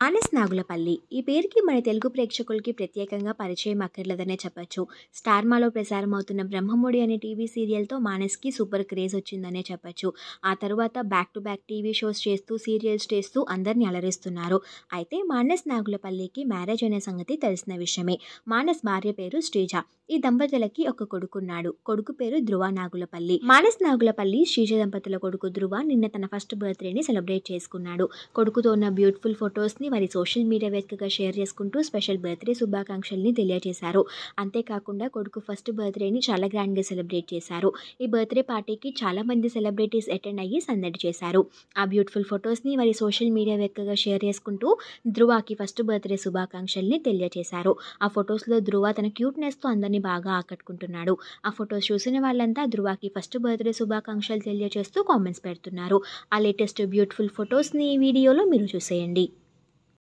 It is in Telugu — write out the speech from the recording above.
మానస్ నాగులపల్లి ఈ పేరుకి మన తెలుగు ప్రేక్షకులకి ప్రత్యేకంగా పరిచయం అక్కర్లేదనే చెప్పొచ్చు. స్టార్మాలో ప్రసారం అవుతున్న బ్రహ్మముడి అనే టీవీ సీరియల్తో మానస్కి సూపర్ క్రేజ్ వచ్చిందనే చెప్పొచ్చు. ఆ తర్వాత back to back TV shows చేస్తూ సీరియల్స్ చేస్తూ అందరిని అలరిస్తున్నారు. అయితే మానస్ నాగులపల్లికి మ్యారేజ్ అనే సంగతి తెలిసిన విషయమే. మానస్ భార్య పేరు శ్రీజ. ఈ దంపతులకి ఒక కొడుకున్నాడు. కొడుకు పేరు ధ్రువ నాగులపల్లి. మానస్ నాగులపల్లి శ్రీజ దంపతుల కొడుకు ధ్రువ నిన్న తన ఫస్ట్ బర్త్డేని సెలబ్రేట్ చేసుకున్నాడు. కొడుకుతో ఉన్న బ్యూటిఫుల్ ఫొటోస్ని వారి సోషల్ మీడియా వేదికగా షేర్ చేసుకుంటూ స్పెషల్ బర్త్డే శుభాకాంక్షల్ని తెలియజేశారు. అంతేకాకుండా కొడుకు ఫస్ట్ బర్త్డేని చాలా గ్రాండ్గా సెలబ్రేట్ చేశారు. ఈ బర్త్డే పార్టీకి చాలా మంది సెలబ్రిటీస్ అటెండ్ అయ్యి సందడి చేశారు. ఆ బ్యూటిఫుల్ ఫొటోస్ని వారి సోషల్ మీడియా వేదికగా షేర్ చేసుకుంటూ ధ్రువకి ఫస్ట్ బర్త్డే శుభాకాంక్షల్ని తెలియజేశారు. ఆ ఫొటోస్లో ధ్రువ తన క్యూట్నెస్తో అందరినీ బాగా ఆకట్టుకుంటున్నాడు. ఆ ఫొటోస్ చూసిన వాళ్ళంతా ధ్రువకి ఫస్ట్ బర్త్డే శుభాకాంక్షలు తెలియజేస్తూ కామెంట్స్ పెడుతున్నారు. ఆ లేటెస్ట్ బ్యూటిఫుల్ ఫొటోస్ని ఈ వీడియోలో మీరు చూసేయండి.